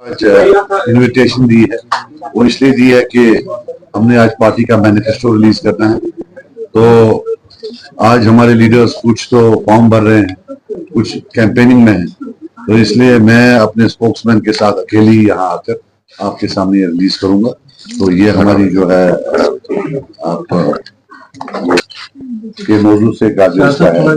आज इनविटेशन दी है वो इसलिए दी है कि हमने आज पार्टी का मैनिफेस्टो रिलीज करना है। तो आज हमारे लीडर्स कुछ तो फॉर्म भर रहे हैं, कुछ कैंपेनिंग में हैं, तो इसलिए मैं अपने स्पोक्समैन के साथ अकेली यहाँ आकर आपके सामने रिलीज करूंगा। तो ये हमारी जो है आप के मौजूद से गाजियाबाद का है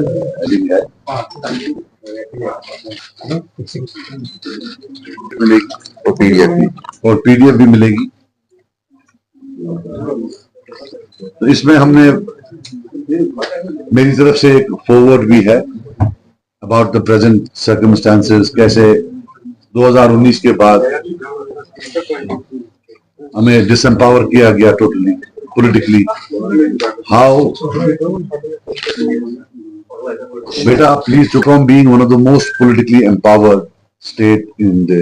मिलेगी और पीडीएफ भी मिलेगी। तो इसमें हमने मेरी तरफ से एक फॉरवर्ड भी है अबाउट द प्रेजेंट सर्कमस्टांसेस, कैसे 2019 के बाद हमें डिसएम्पावर किया गया totally politically, how Beta, please, to from being one of the most politically empowered state in the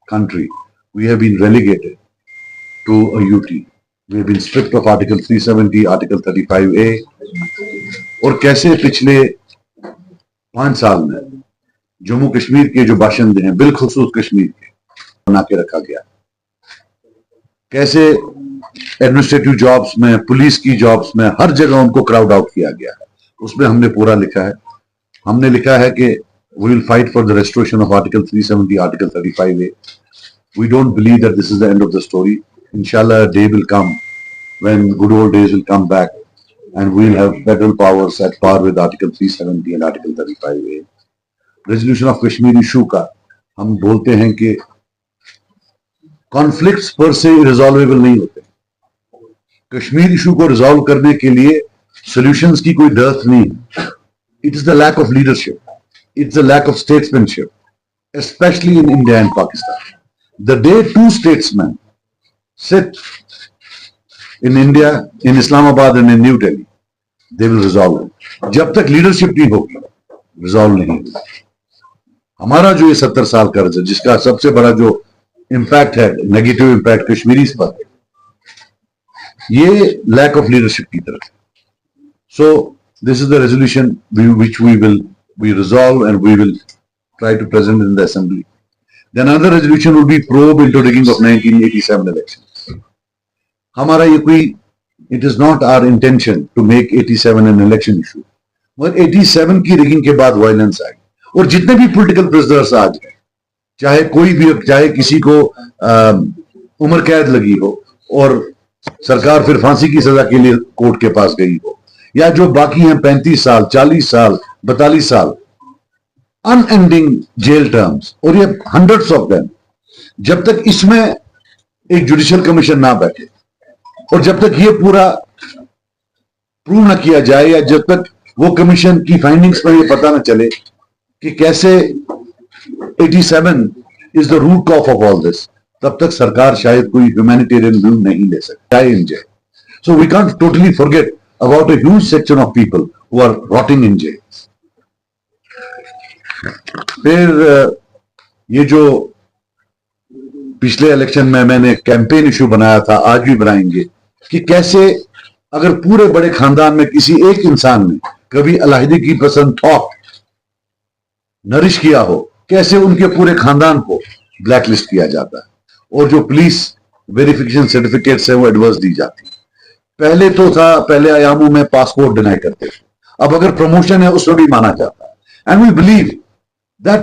country, we have been relegated to a UT. We have been stripped of Article 370, Article 35A, और कैसे पिछले 5 साल में जम्मू कश्मीर के जो बाशिंदे हैं, बिलखुसूस कश्मीर के, बना के रखा गया। कैसे एडमिनिस्ट्रेटिव जॉब्स में, पुलिस की जॉब्स में, हर जगह उनको क्राउड आउट किया गया है। उसमें हमने पूरा लिखा है। हमने लिखा है कि we will fight for the restoration of article 370, article 35A। We don't believe that this is the end of the story. इंशाल्लाह day will come when good old days will come back and we will have federal powers at par with article 370 and article 35A। Resolution of Kashmir issue का हम बोलते हैं कि conflicts पर से रिजॉल्वेबल नहीं होते। कश्मीर इशू को रिजॉल्व करने के लिए सॉल्यूशंस की कोई डर्थ नहीं है। It is the lack of leadership, it's the lack of statesmanship, especially in India and Pakistan. The day 2 statesmen sit in India, in Islamabad and in New Delhi, they will resolve it. जब तक leadership नहीं होगी, resolve नहीं होगी। हमारा जो ये 70 साल कर्ज है, जिसका सबसे बड़ा जो इंपैक्ट है, नेगेटिव इंपैक्ट कश्मीरीज पर, ये लैक ऑफ लीडरशिप की तरफ। So this is the resolution which we resolve and we will try to present in the assembly. Then another resolution will be probe into rigging of 1987 elections. हमारा ये कोई, it is not our intention to make 87 an election issue. मगर 87 की rigging के बाद violence I, और जितने भी पॉलिटिकल प्रिजनर्स आज हैं, चाहे कोई भी, चाहे किसी को उम्र कैद लगी हो और सरकार फिर फांसी की सजा के लिए कोर्ट के पास गई हो, या जो बाकी हैं 35 साल, 40 साल, 42 साल, अनएंडिंग जेल टर्म्स, और ये हंड्रेड्स ऑफ देम, जब तक इसमें एक जुडिशियल कमीशन ना बैठे और जब तक ये पूरा प्रूव ना किया जाए, या जब तक वो कमीशन की फाइंडिंग्स में ये पता ना चले कि कैसे 87 is the root cause of all this, तब तक सरकार शायद कोई ह्यूमैनिटेरियन व्यू नहीं ले सकती। So we can't totally forget about a huge section of people who are rotting in jails. फिर ये जो पिछले इलेक्शन में मैंने कैंपेन इशू बनाया था, आज भी बनाएंगे, कि कैसे अगर पूरे बड़े खानदान में किसी एक इंसान ने कभी अलहदगी की पसंद थॉट नरिश किया हो, कैसे उनके पूरे खानदान को ब्लैकलिस्ट किया जाता है, और जो पुलिस वेरिफिकेशन सर्टिफिकेट्स है वो एडवर्स दी जाती है। पहले तो था, पहले आयामों में पासपोर्ट डिनाई करते थे, अब अगर प्रमोशन है उसमें भी माना जाता है। And we believe that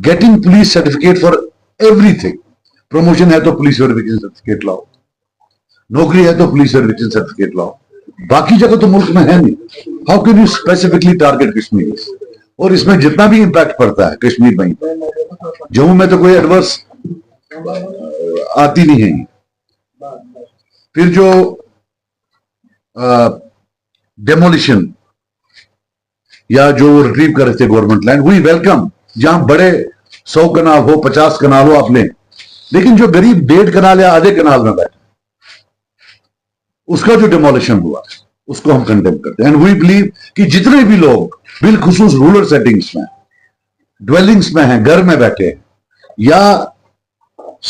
getting police certificate for everything, promotion है तो पुलिस वेरिफिकेशन सर्टिफिकेट लाओ, नौकरी है तो पुलिस वेरिफिकेशन सर्टिफिकेट लाओ, बाकी जगह तो मुल्क में है नहीं। How can you specifically target Kashmir? और इसमें जितना भी इंपैक्ट पड़ता है कश्मीर में, जम्मू में तो कोई एडवर्स आती नहीं है। फिर जो डेमोलिशन या जो रिट्रीव कर रहे थे गवर्नमेंट लैंड, वी वेलकम, जहां बड़े 100 कनाल हो, 50 कनाल हो, आप लें, लेकिन जो गरीब 1.5 कनाल या आधे कनाल में बैठे, उसका जो डेमोलिशन हुआ उसको हम कंडेम करते हैं। एंड वी बिलीव कि जितने भी लोग बिलखुसूस रूरल सेटिंग्स में, ड्वेलिंग्स में हैं, घर में बैठे हैं, या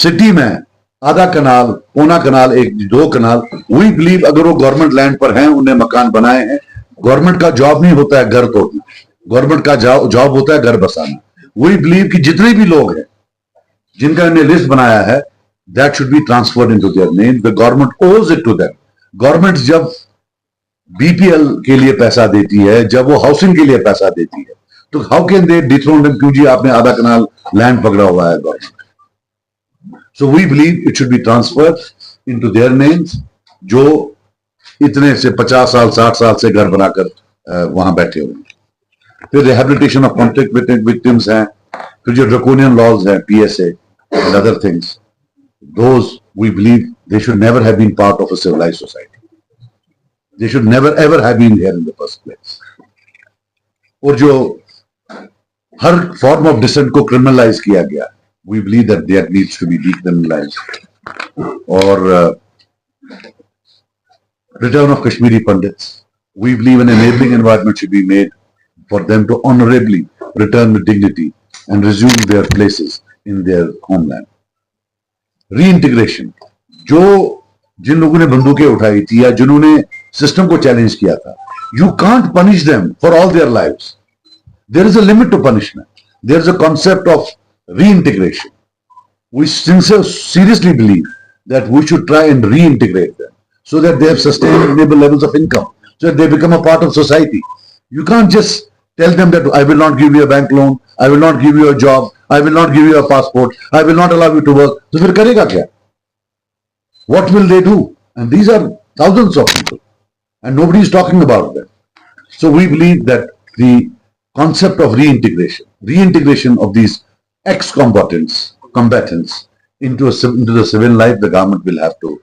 सिटी में आधा कनाल, पौना कनाल, 1-2 कनाल, वी बिलीव अगर वो गवर्नमेंट लैंड पर हैं, उन्हें मकान बनाए हैं, गवर्नमेंट का जॉब नहीं होता है घर तोड़ना, गवर्नमेंट का जॉब होता है घर बसाना। वी बिलीव कि जितने भी लोग हैं जिनका इन्हें लिस्ट बनाया है, that should be transferred into their name. The government owes it to them. Government जब बीपीएल के लिए पैसा देती है, जब वो हाउसिंग के लिए पैसा देती है, तो how can they dethrone them? क्यों जी आपने आधा कनाल लैंड पकड़ा हुआ है government? So we believe it should be transferred into their names, जो इतने से 50 साल 60 साल से घर बनाकर वहां बैठे हुए हैं। फिर रिहेबिलिटेशन ऑफ कॉन्फ्लिक्ट विक्टिम्स हैं, फिर जो ड्रैकोनियन लॉज हैं, PSA and other things, those we believe they should never have been part of a civilized society. They should never ever have been here in the first place. और जो हर form of decent को criminalize किया गया, we believe that that needs to be decriminalized. और return of Kashmiri Pandits, we believe an enabling environment should be made for them to honorably return with dignity and resume their places in their homeland. Reintegration, जो जिन लोगों ने बंदूकें उठाई थी या जिन्होंने system को चैलेंज किया था, you can't punish them for all their lives. There is a limit to punishment. There is a concept of reintegration. We seriously believe that we should try and reintegrate them so that they have sustainable levels of income, so that they become a part of society. You can't just tell them that I will not give you a bank loan, I will not give you a job, I will not give you a passport, I will not allow you to work. तो फिर करेगा क्या? What will they do? And these are thousands of people, and nobody is talking about them. So we believe that the concept of reintegration of these combatants into the civil life, the government will have to